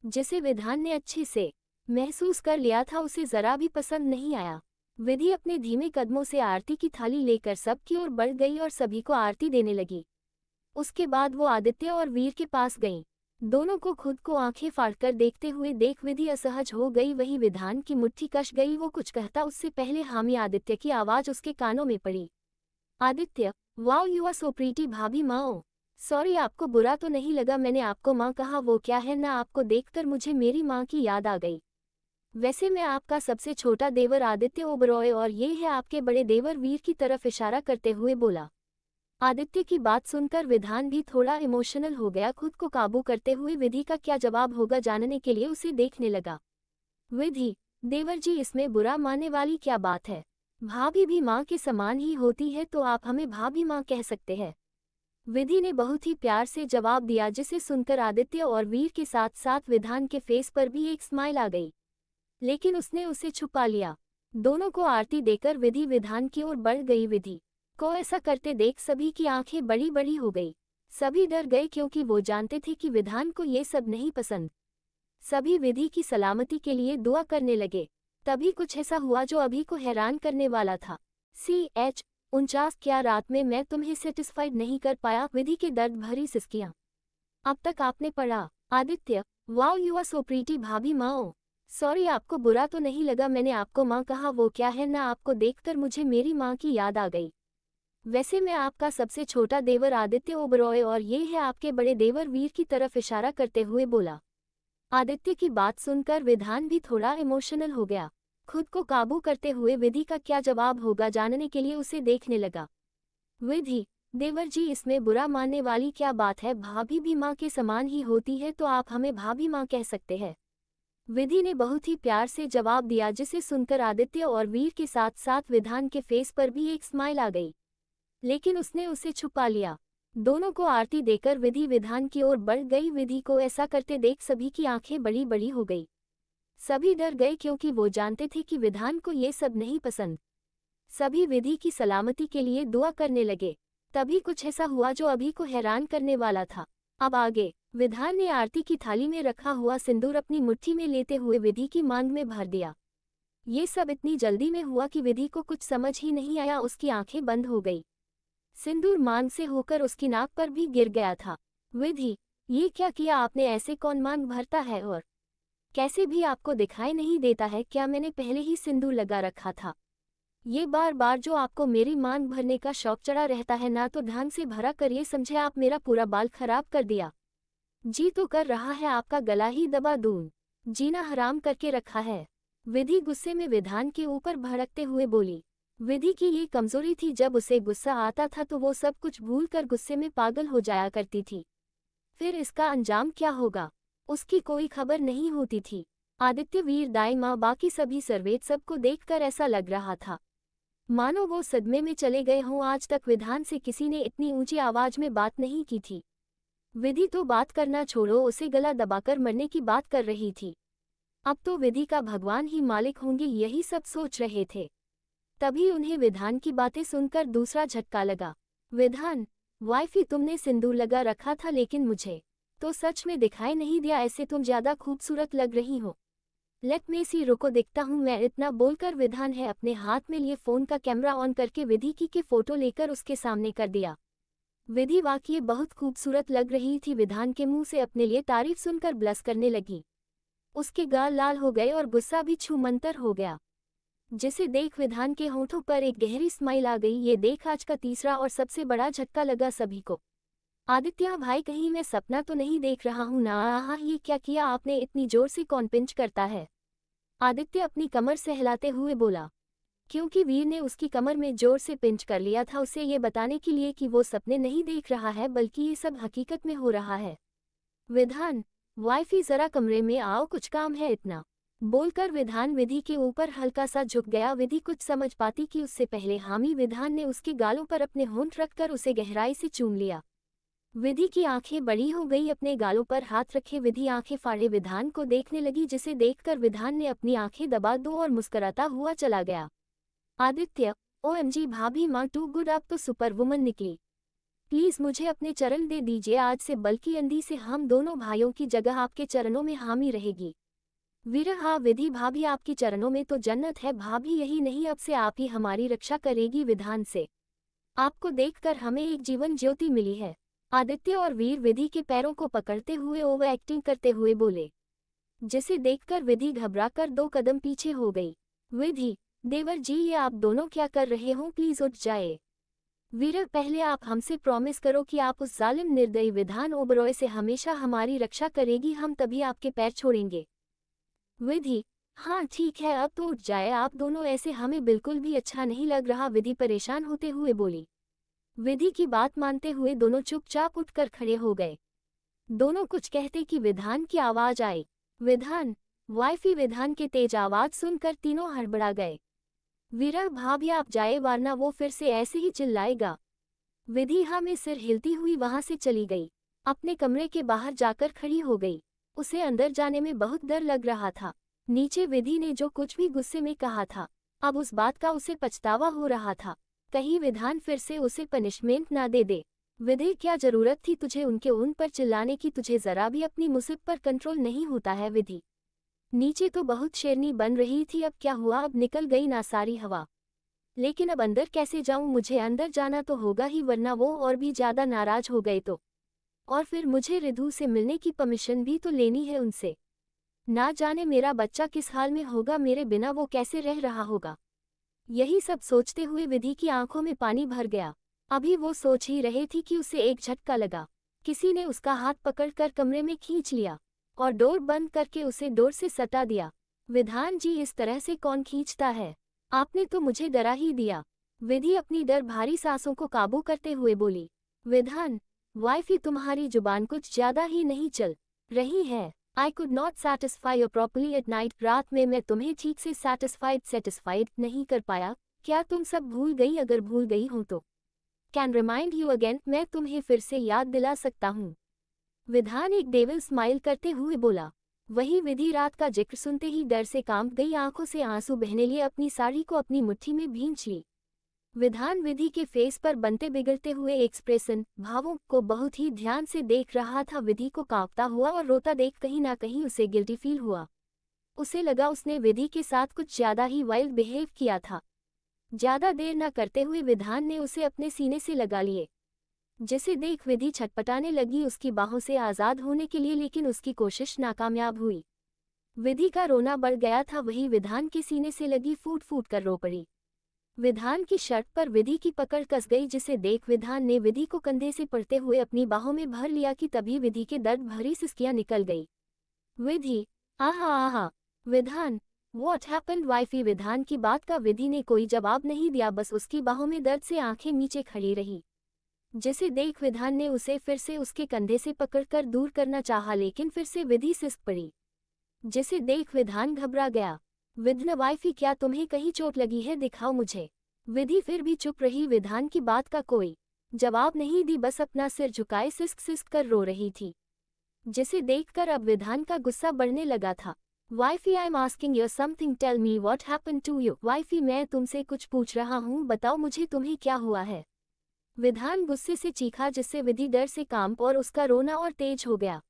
जिसे विधान ने अच्छे से महसूस कर लिया था, उसे जरा भी पसंद नहीं आया। विधि अपने धीमे कदमों से आरती की थाली लेकर सबकी ओर बढ़ गई और सभी को आरती देने लगी। उसके बाद वो आदित्य और वीर के पास गईं। दोनों को खुद को आंखें फाड़कर देखते हुए देख विधि असहज हो गई। वही विधान की मुट्ठी कस गई। वो कुछ कहता उससे पहले हामी आदित्य की आवाज उसके कानों में पड़ी। Aditya, wow you are so pretty भाभी माओ। सॉरी, आपको बुरा तो नहीं लगा मैंने आपको माँ कहा? वो क्या है ना, आपको देखकर मुझे मेरी माँ की याद आ गई। वैसे मैं आपका सबसे छोटा देवर आदित्य ओबरॉय और ये है आपके बड़े देवर वीर की तरफ इशारा करते हुए बोला। आदित्य की बात सुनकर विधान भी थोड़ा इमोशनल हो गया। खुद को काबू करते हुए विधि का क्या जवाब होगा जानने के लिए उसे देखने लगा। विधि, देवर जी इसमें बुरा मानने वाली क्या बात है? भाभी भी माँ के समान ही होती है, तो आप हमें भाभी माँ कह सकते हैं। विधि ने बहुत ही प्यार से जवाब दिया, जिसे सुनकर आदित्य और वीर के साथ साथ विधान के फेस पर भी एक स्माइल आ गई, लेकिन उसने उसे छुपा लिया। दोनों को आरती देकर विधि विधान की ओर बढ़ गई। विधि को ऐसा करते देख सभी की आंखें बड़ी बड़ी हो गई। सभी डर गए क्योंकि वो जानते थे कि विधान को ये सब नहीं पसंद। सभी विधि की सलामती के लिए दुआ करने लगे। तभी कुछ ऐसा हुआ जो अभी को हैरान करने वाला था। CH49 क्या रात में मैं तुम्हें सेटिस्फाइड नहीं कर पाया? विधि के दर्द भरी सिसकियां। अब तक आपने पढ़ा? Aditya, wow you are so pretty भाभी माओ। सॉरी, आपको बुरा तो नहीं लगा मैंने आपको माँ कहा? वो क्या है ना, आपको देखकर मुझे मेरी माँ की याद आ गई। वैसे मैं आपका सबसे छोटा देवर आदित्य ओबरॉय और ये है आपके बड़े देवर वीर की तरफ इशारा करते हुए बोला। आदित्य की बात सुनकर विधान भी थोड़ा इमोशनल हो गया। खुद को काबू करते हुए विधि का क्या जवाब होगा जानने के लिए उसे देखने लगा। विधि, देवर जी इसमें बुरा मानने वाली क्या बात है, भाभी भी माँ के समान ही होती है तो आप हमें भाभी माँ कह सकते हैं। विधि ने बहुत ही प्यार से जवाब दिया जिसे सुनकर आदित्य और वीर के साथ साथ विधान के फेस पर भी एक स्माइल आ गई, लेकिन उसने उसे छुपा लिया। दोनों को आरती देकर विधि विधान की ओर बढ़ गई। विधि को ऐसा करते देख सभी की आंखें बड़ी बड़ी हो गई। सभी डर गए क्योंकि वो जानते थे कि विधान को ये सब नहीं पसंद। सभी विधि की सलामती के लिए दुआ करने लगे। तभी कुछ ऐसा हुआ जो अभी को हैरान करने वाला था। अब आगे विधान ने आरती की थाली में रखा हुआ सिंदूर अपनी मुट्ठी में लेते हुए विधि की मांग में भर दिया। ये सब इतनी जल्दी में हुआ कि विधि को कुछ समझ ही नहीं आया। उसकी आंखें बंद हो गई। सिंदूर मांग से होकर उसकी नाक पर भी गिर गया था। विधि, ये क्या किया आपने? ऐसे कौन मांग भरता है और कैसे भी आपको दिखाई नहीं देता है क्या? मैंने पहले ही सिंदूर लगा रखा था। ये बार बार जो आपको मेरी मांग भरने का शौक चढ़ा रहता है ना, तो ढंग से भरा कर ये समझे आप मेरा पूरा बाल खराब कर दिया। जी तो कर रहा है, आपका गला ही दबा दूं। जीना हराम करके रखा है। विधि गुस्से में विधान के ऊपर भड़कते हुए बोली। विधि की ये कमजोरी थी, जब उसे गुस्सा आता था तो वो सब कुछ भूलकर गुस्से में पागल हो जाया करती थी। फिर इसका अंजाम क्या होगा उसकी कोई खबर नहीं होती थी। आदित्य, वीर, दाई माँ, बाकी सभी सर्वेद सबको देखकर ऐसा लग रहा था मानो वो सदमे में चले गए हों। आज तक विधान से किसी ने इतनी ऊंची आवाज में बात नहीं की थी। विधि तो बात करना छोड़ो, उसे गला दबाकर मरने की बात कर रही थी। अब तो विधि का भगवान ही मालिक होंगे, यही सब सोच रहे थे। तभी उन्हें विधान की बातें सुनकर दूसरा झटका लगा। विधान, वाइफी, तुमने सिंदूर लगा रखा था लेकिन मुझे तो सच में दिखाई नहीं दिया। ऐसे तुम ज्यादा खूबसूरत लग रही हो। लेट मी सी, रुको दिखता हूँ मैं। इतना बोलकर विधान है अपने हाथ में लिए फोन का कैमरा ऑन करके विधि की के फोटो लेकर उसके सामने कर दिया। विधि वाकई बहुत खूबसूरत लग रही थी। विधान के मुंह से अपने लिए तारीफ सुनकर ब्लश करने लगी। उसके गाल लाल हो गए और गुस्सा भी छूमंतर हो गया, जिसे देख विधान के होठों पर एक गहरी स्माइल आ गई। ये देख आज का तीसरा और सबसे बड़ा झटका लगा सभी को। आदित्य भाई, कहीं मैं सपना तो नहीं देख रहा हूं ना? आहा, ये क्या किया आपने? इतनी जोर से कौन पिंच करता है? आदित्य अपनी कमर सहलाते हुए बोला, क्योंकि वीर ने उसकी कमर में जोर से पिंच कर लिया था, उसे ये बताने के लिए कि वो सपने नहीं देख रहा है बल्कि ये सब हकीकत में हो रहा है। विधान, वाइफी जरा कमरे में आओ, कुछ काम है इतना। बोलकर विधान विधि के ऊपर हल्का सा झुक गया। विधि कुछ समझ पाती कि उससे पहले हामी विधान ने उसके गालों पर अपने होंठ रखकर उसे गहराई से चूम लिया। विधि की आंखें बड़ी हो गई। अपने गालों पर हाथ रखे विधि आंखें फाड़े विधान को देखने लगी, जिसे देखकर विधान ने अपनी आंखें दबा दो और मुस्कुराता हुआ चला गया। आदित्य, ओएमजी भाभी माँ, टू गुड, आप तो सुपर वुमन निकली। प्लीज मुझे अपने चरण दे दीजिए आज से, बल्कि अंधी से हम दोनों भाइयों की जगह आपके चरणों में हामी रहेगी। वीर, हाँ विधि भाभी, आपकी चरणों में तो जन्नत है भाभी। यही नहीं, अब से आप ही हमारी रक्षा करेगी विधान से। आपको देखकर हमें एक जीवन ज्योति मिली है। आदित्य और वीर विधि के पैरों को पकड़ते हुए ओवर एक्टिंग करते हुए बोले, जिसे देखकर विधि घबराकर 2 कदम पीछे हो गई। विधि, देवर जी, ये आप दोनों क्या कर रहे हो? प्लीज उठ जाए। वीर, पहले आप हमसे प्रॉमिस करो कि आप उस जालिम निर्दयी विधान ओबरॉय से हमेशा हमारी रक्षा करेगी, हम तभी आपके पैर छोड़ेंगे। विधि, हाँ ठीक है, अब तो उठ जाए आप दोनों, ऐसे हमें बिल्कुल भी अच्छा नहीं लग रहा। विधि परेशान होते हुए बोली। विधि की बात मानते हुए दोनों चुपचाप उठकर खड़े हो गए। दोनों कुछ कहते कि विधान की आवाज आई। विधान, वाइफी। विधान के तेज आवाज सुनकर तीनों हड़बड़ा गए। वीरा भाभी, आप जाए वरना वो फिर से ऐसे ही चिल्लाएगा। विधि हाँ में सिर हिलती हुई वहां से चली गई। अपने कमरे के बाहर जाकर खड़ी हो गई। उसे अंदर जाने में बहुत डर लग रहा था। नीचे विधि ने जो कुछ भी गुस्से में कहा था, अब उस बात का उसे पछतावा हो रहा था। कहीं विधान फिर से उसे पनिशमेंट ना दे दे। विधि, क्या जरूरत थी तुझे उनके उन पर चिल्लाने की? तुझे जरा भी अपनी मुसीबत पर कंट्रोल नहीं होता है। विधि नीचे तो बहुत शेरनी बन रही थी, अब क्या हुआ? अब निकल गई ना सारी हवा। लेकिन अब अंदर कैसे जाऊं? मुझे अंदर जाना तो होगा ही, वरना वो और भी ज्यादा नाराज हो गए तो। और फिर मुझे रिधु से मिलने की परमिशन भी तो लेनी है उनसे। ना जाने मेरा बच्चा किस हाल में होगा, मेरे बिना वो कैसे रह रहा होगा। यही सब सोचते हुए विधि की आंखों में पानी भर गया। अभी वो सोच ही रहे थी कि उसे एक झटका लगा। किसी ने उसका हाथ पकड़कर कमरे में खींच लिया और डोर बंद करके उसे डोर से सटा दिया। विधान जी, इस तरह से कौन खींचता है? आपने तो मुझे डरा ही दिया। विधि अपनी डर भारी सांसों को काबू करते हुए बोली। विधान, वाइफी तुम्हारी जुबान कुछ ज्यादा ही नहीं चल रही है। I could not satisfy you properly at night. रात में मैं तुम्हें ठीक से सेटिस्फाइड नहीं कर पाया। क्या तुम सब भूल गई? अगर भूल गई हो तो कैन रिमाइंड यू अगेन, मैं तुम्हें फिर से याद दिला सकता हूँ। विधान एक डेविल स्माइल करते हुए बोला। वही विधि रात का जिक्र सुनते ही डर से कांप गई, आंखों से आंसू बहने लिए अपनी साड़ी को अपनी मुट्ठी में भींच ली। विधान विधि के फेस पर बनते बिगड़ते हुए एक्सप्रेशन, भावों को बहुत ही ध्यान से देख रहा था। विधि को कांपता हुआ और रोता देख कहीं ना कहीं उसे गिल्टी फील हुआ। उसे लगा उसने विधि के साथ कुछ ज्यादा ही वाइल्ड बिहेव किया था। ज्यादा देर न करते हुए विधान ने उसे अपने सीने से लगा लिए, जिसे देख विधि छटपटाने लगी उसकी बाहों से आजाद होने के लिए, लेकिन उसकी कोशिश नाकामयाब हुई। विधि का रोना बढ़ गया था, वही विधान के सीने से लगी फूट फूट कर रो पड़ी। विधान की शर्ट पर विधि की पकड़ कस गई, जिसे देख विधान ने विधि को कंधे से पड़ते हुए अपनी बाहों में भर लिया कि तभी विधि के दर्द भरी सिसकियां निकल गई। विधि, आहा आहा। विधान, व्हाट हैपेंड वाइफी? विधान की बात का विधि ने कोई जवाब नहीं दिया, बस उसकी बाहों में दर्द से आंखें नीचे खड़ी रही। जिसे देख विधान ने उसे फिर से उसके कंधे से पकड़कर दूर करना चाहा, लेकिन फिर से विधि सिसक पड़ी। जिसे देख विधान घबरा गया। विध्न, वाइफी क्या तुम्हें कहीं चोट लगी है? दिखाओ मुझे। विधि फिर भी चुप रही, विधान की बात का कोई जवाब नहीं दी, बस अपना सिर झुकाए सिसक सिसक कर रो रही थी। जिसे देखकर अब विधान का गुस्सा बढ़ने लगा था। Wifey, I am asking you something, tell me what happened to you. Wifey, मैं तुमसे कुछ पूछ रहा हूँ, बताओ मुझे तुम्हें क्या हुआ है? विधान गुस्से से चीखा, जिससे विधि डर से कांप और उसका रोना और तेज हो गया।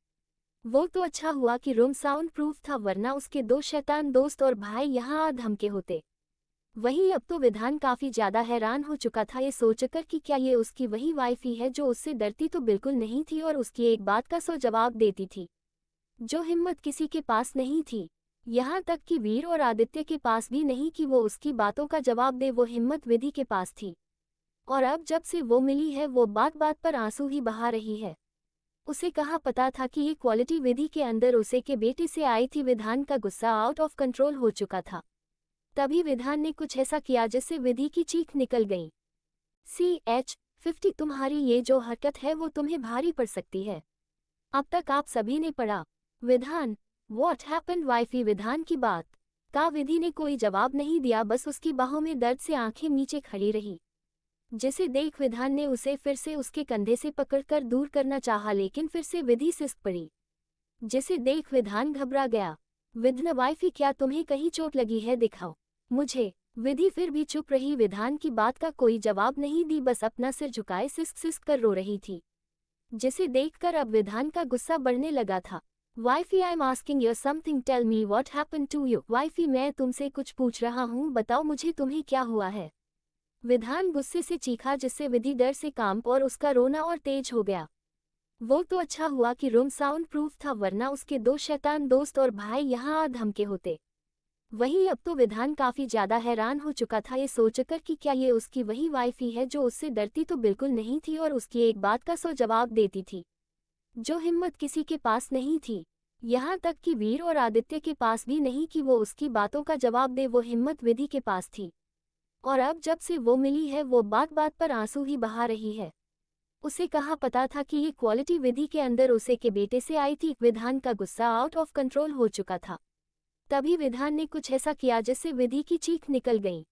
वो तो अच्छा हुआ कि रूम साउंड प्रूफ था, वरना उसके दो शैतान दोस्त और भाई यहाँ आ धमके होते। वहीं अब तो विधान काफी ज्यादा हैरान हो चुका था ये सोचकर कि क्या ये उसकी वही वाइफी है जो उससे डरती तो बिल्कुल नहीं थी और उसकी एक बात का 100 जवाब देती थी। जो हिम्मत किसी के पास नहीं थी, यहाँ तक कि वीर और आदित्य के पास भी नहीं कि वो उसकी बातों का जवाब दे, वो हिम्मत विधि के पास थी। और अब जब से वो मिली है वो बात बात पर आंसू ही बहा रही है। उसे कहाँ पता था कि ये क्वालिटी विधि के अंदर उसे के बेटे से आई थी। विधान का गुस्सा आउट ऑफ कंट्रोल हो चुका था। तभी विधान ने कुछ ऐसा किया जिससे विधि की चीख निकल गई। CH-50, तुम्हारी ये जो हरकत है वो तुम्हें भारी पड़ सकती है। अब तक आप सभी ने पढ़ा। विधान, व्हाट हैपेंड वाइफी? विधान की बात का विधि ने कोई जवाब नहीं दिया, बस उसकी बाहों में दर्द से आंखें नीचे खड़ी रही। जिसे देख विधान ने उसे फिर से उसके कंधे से पकड़कर दूर करना चाहा, लेकिन फिर से विधि सिसक पड़ी। जिसे देख विधान घबरा गया। विध्न, वाइफी क्या तुम्हें कहीं चोट लगी है? दिखाओ मुझे। विधि फिर भी चुप रही, विधान की बात का कोई जवाब नहीं दी, बस अपना सिर झुकाए सिसक सिसक कर रो रही थी। जिसे देखकर अब विधान का गुस्सा बढ़ने लगा था। Wifey, I am asking you something, tell me what happened to you. Wifey, मैं तुमसे कुछ पूछ रहा हूँ, बताओ मुझे तुम्हें क्या हुआ है? विधान गुस्से से चीखा, जिससे विधि डर से कांप और उसका रोना और तेज हो गया। वो तो अच्छा हुआ कि रूम साउंड प्रूफ था, वरना उसके दो शैतान दोस्त और भाई यहाँ आ धमके होते। वहीं अब तो विधान काफी ज्यादा हैरान हो चुका था ये सोचकर कि क्या ये उसकी वही वाइफी है जो उससे डरती तो बिल्कुल नहीं थी और उसकी एक बात का 100 जवाब देती थी। जो हिम्मत किसी के पास नहीं थी, यहाँ तक कि वीर और आदित्य के पास भी नहीं कि वो उसकी बातों का जवाब दे, वो हिम्मत विधि के पास थी। और अब जब से वो मिली है वो बात बात पर आंसू ही बहा रही है। उसे कहाँ पता था कि ये क्वालिटी विधि के अंदर उसे के बेटे से आई थी। विधान का गुस्सा आउट ऑफ कंट्रोल हो चुका था। तभी विधान ने कुछ ऐसा किया जिससे विधि की चीख निकल गई।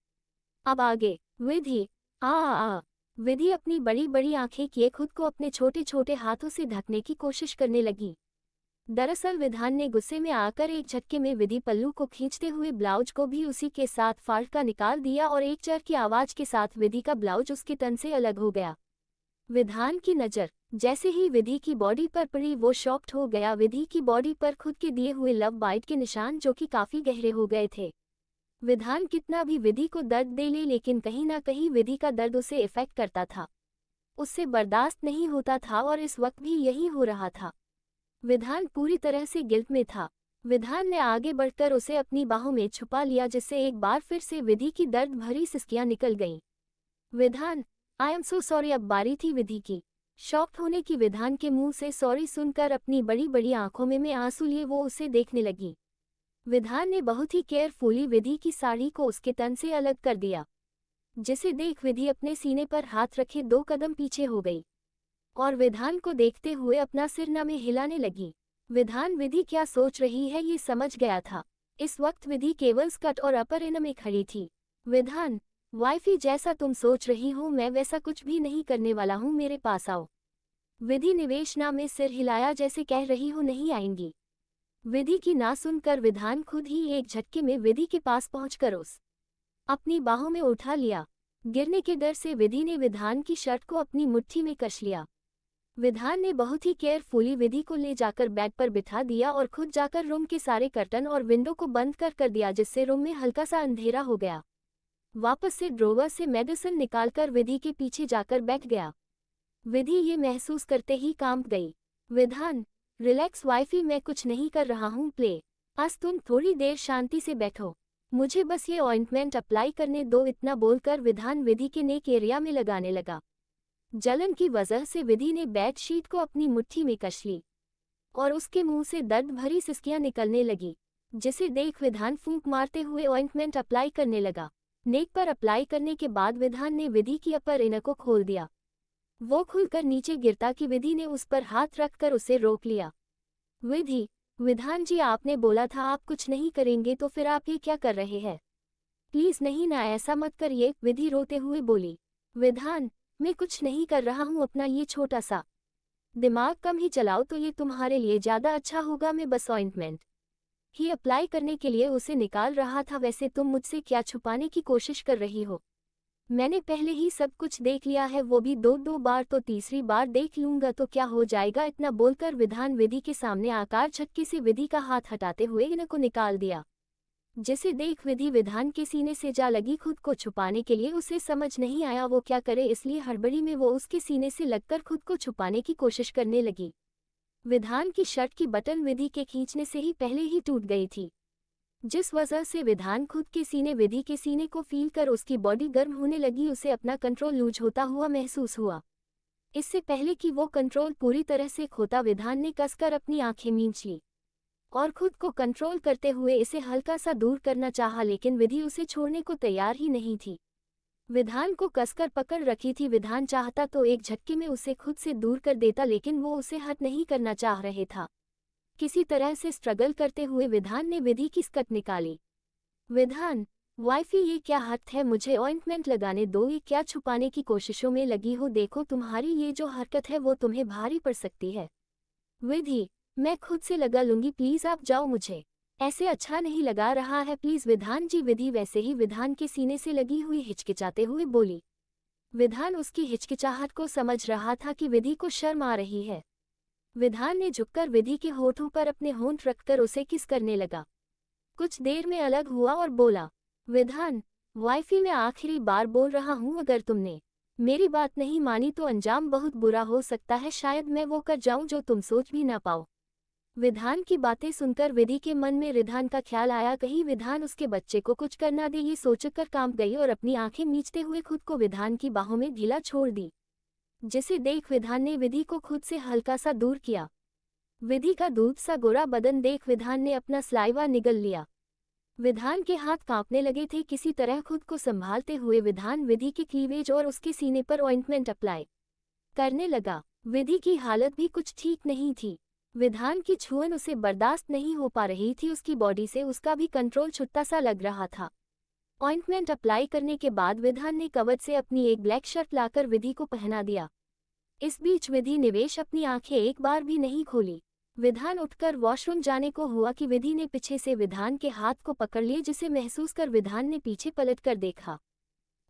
अब आगे। विधि, आ। विधि अपनी बड़ी बड़ी आंखें किए खुद को अपने छोटे छोटे हाथों से ढकने की कोशिश करने लगी। दरअसल विधान ने गुस्से में आकर एक झटके में विधि पल्लू को खींचते हुए ब्लाउज को भी उसी के साथ फाड़ कर निकाल दिया और एक चर की आवाज के साथ विधि का ब्लाउज उसके तन से अलग हो गया। विधान की नज़र जैसे ही विधि की बॉडी पर पड़ी वो शॉक्ड हो गया। विधि की बॉडी पर खुद के दिए हुए लव बाइट के निशान जो कि काफी गहरे हो गए थे। विधान कितना भी विधि को दर्द दे ले, लेकिन कहीं ना कहीं विधि का दर्द उसे इफेक्ट करता था, उससे बर्दाश्त नहीं होता था और इस वक्त भी यही हो रहा था। विधान पूरी तरह से गिल्ट में था। विधान ने आगे बढ़कर उसे अपनी बाहों में छुपा लिया, जिससे एक बार फिर से विधि की दर्द भरी सिसकियां निकल गईं। विधान, आई एम सो सॉरी। अब बारी थी विधि की। शॉक्ड होने की विधान के मुंह से सॉरी सुनकर अपनी बड़ी बड़ी आंखों में आंसू लिए वो उसे देखने लगी। विधान ने बहुत ही केयरफुली विधि की साड़ी को उसके तन से अलग कर दिया, जिसे देख विधि अपने सीने पर हाथ रखे 2 कदम पीछे हो गई और विधान को देखते हुए अपना सिर न में हिलाने लगी। विधान विधि क्या सोच रही है ये समझ गया था। इस वक्त विधि केवल स्कर्ट और अपर इनर में खड़ी थी। विधान, वाइफी जैसा तुम सोच रही हो मैं वैसा कुछ भी नहीं करने वाला हूँ, मेरे पास आओ। विधि निवेशना में सिर हिलाया जैसे कह रही हो नहीं आएंगी। विधि की ना सुनकर विधान खुद ही एक झटके में विधि के पास पहुंचकर उस अपनी बाहों में उठा लिया। गिरने के डर से विधि ने विधान की शर्ट को अपनी मुट्ठी में कस लिया। विधान ने बहुत ही केयरफुली विधि को ले जाकर बेड पर बिठा दिया और खुद जाकर रूम के सारे कर्टन और विंडो को बंद कर दिया, जिससे रूम में हल्का सा अंधेरा हो गया। वापस से ड्रोवर से मेडिसिन निकालकर विधि के पीछे जाकर बैठ गया। विधि ये महसूस करते ही कांप गई। विधान, रिलैक्स वाइफी, मैं कुछ नहीं कर रहा हूँ, प्ले आज तुम थोड़ी देर शांति से बैठो, मुझे बस ये ऑइंटमेंट अप्लाई करने दो। इतना बोलकर विधान विधि के नेक एरिया में लगाने लगा। जलन की वजह से विधि ने बेड शीट को अपनी मुट्ठी में कस ली और उसके मुंह से दर्द भरी सिसकियां निकलने लगी, जिसे देख विधान फूंक मारते हुए ऑइंटमेंट अप्लाई करने लगा। नेक पर अप्लाई करने के बाद विधान ने विधि की अपर इनर को खोल दिया। वो खुलकर नीचे गिरता कि विधि ने उस पर हाथ रखकर उसे रोक लिया। विधि, विधान जी आपने बोला था आप कुछ नहीं करेंगे, तो फिर आप ये क्या कर रहे हैं? प्लीज नहीं ना, ऐसा मत करिए, विधि रोते हुए बोली। विधान, मैं कुछ नहीं कर रहा हूँ, अपना ये छोटा सा दिमाग कम ही चलाओ तो ये तुम्हारे लिए ज़्यादा अच्छा होगा। मैं बस ऑइंटमेंट ही अप्लाई करने के लिए उसे निकाल रहा था, वैसे तुम मुझसे क्या छुपाने की कोशिश कर रही हो? मैंने पहले ही सब कुछ देख लिया है, वो भी 2 बार, तो तीसरी बार देख लूंगा तो क्या हो जाएगा? इतना बोलकर विधान विधि के सामने आकार झटके से विधि का हाथ हटाते हुए इनर को निकाल दिया, जिसे देख विधि विधान के सीने से जा लगी। खुद को छुपाने के लिए उसे समझ नहीं आया वो क्या करे, इसलिए हड़बड़ी में वो उसके सीने से लगकर खुद को छुपाने की कोशिश करने लगी। विधान की शर्ट की बटन विधि के खींचने से ही पहले ही टूट गई थी, जिस वजह से विधान खुद के सीने विधि के सीने को फील कर उसकी बॉडी गर्म होने लगी। उसे अपना कंट्रोल लूज होता हुआ महसूस हुआ। इससे पहले कि वो कंट्रोल पूरी तरह से खोता, विधान ने कसकर अपनी आंखें मींच ली और खुद को कंट्रोल करते हुए इसे हल्का सा दूर करना चाहा, लेकिन विधि उसे छोड़ने को तैयार ही नहीं थी। विधान को कसकर पकड़ रखी थी। विधान चाहता तो एक झटके में उसे खुद से दूर कर देता, लेकिन वो उसे हट नहीं करना चाह रहे था। किसी तरह से स्ट्रगल करते हुए विधान ने विधि की स्कर्ट निकाली। विधान, वाइफी ये क्या हद है, मुझे ऑइंटमेंट लगाने दो, ये क्या छुपाने की कोशिशों में लगी हो? देखो तुम्हारी ये जो हरकत है वो तुम्हें भारी पड़ सकती है। विधि, मैं खुद से लगा लूंगी, प्लीज आप जाओ, मुझे ऐसे अच्छा नहीं लगा रहा है, प्लीज विधान जी। विधि वैसे ही विधान के सीने से लगी हुई हिचकिचाते हुए बोली। विधान उसकी हिचकिचाहट को समझ रहा था कि विधि को शर्म आ रही है। विधान ने झुककर विधि के होठों पर अपने होंठ रखकर उसे किस करने लगा। कुछ देर में अलग हुआ और बोला, विधान, वाइफी मैं आखिरी बार बोल रहा हूँ, अगर तुमने मेरी बात नहीं मानी तो अंजाम बहुत बुरा हो सकता है, शायद मैं वो कर जाऊं जो तुम सोच भी ना पाओ। विधान की बातें सुनकर विधि के मन में रिधान का ख्याल आया, कहीं विधान उसके बच्चे को कुछ करना दे, ये सोचकर कांप गई और अपनी आंखें मीचते हुए खुद को विधान की बाहों में ढीला छोड़ दी, जिसे देख विधान ने विधि को खुद से हल्का सा दूर किया। विधि का दूध सा गोरा बदन देख विधान ने अपना सलाइवा निगल लिया। विधान के हाथ कांपने लगे थे। किसी तरह खुद को संभालते हुए विधान विधि के क्लीवेज और उसके सीने पर ऑइंटमेंट अप्लाई करने लगा। विधि की हालत भी कुछ ठीक नहीं थी। विधान की छुअन उसे बर्दाश्त नहीं हो पा रही थी, उसकी बॉडी से उसका भी कंट्रोल छुट्टा सा लग रहा था। ऑइंटमेंट अप्लाई करने के बाद विधान ने कवच से अपनी एक ब्लैक शर्ट लाकर विधि को पहना दिया। इस बीच विधि निवेश अपनी आंखें एक बार भी नहीं खोली। विधान उठकर वॉशरूम जाने को हुआ कि विधि ने पीछे से विधान के हाथ को पकड़ लिए, जिसे महसूस कर विधान ने पीछे पलटकर देखा।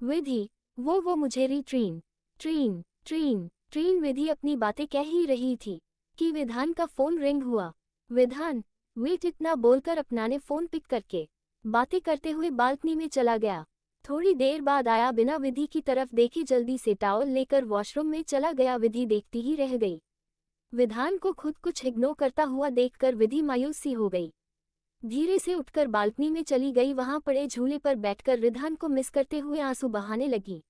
विधि, वो मुझे ट्रीन ट्रीन ट्रीन ट्रीन विधि अपनी बातें कह ही रही थी कि विधान का फोन रिंग हुआ। विधान, वेट, इतना बोलकर अपनाने फोन पिक करके बातें करते हुए बालकनी में चला गया। थोड़ी देर बाद आया, बिना विधि की तरफ देखे जल्दी से टॉवल लेकर वॉशरूम में चला गया। विधि देखती ही रह गई। विधान को खुद कुछ इग्नोर करता हुआ देखकर विधि मायूस सी हो गई। धीरे से उठकर बालकनी में चली गई। वहां पड़े झूले पर बैठकर विधान को मिस करते हुए आंसू बहाने लगी।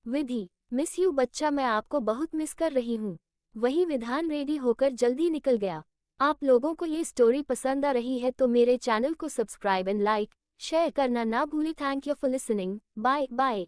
विधि, मिस यू बच्चा, मैं आपको बहुत मिस कर रही हूँ। वही विधान रेडी होकर जल्दी निकल गया। आप लोगों को ये स्टोरी पसंद आ रही है तो मेरे चैनल को सब्सक्राइब एंड लाइक शेयर करना ना भूलें। Thank you for listening. Bye bye.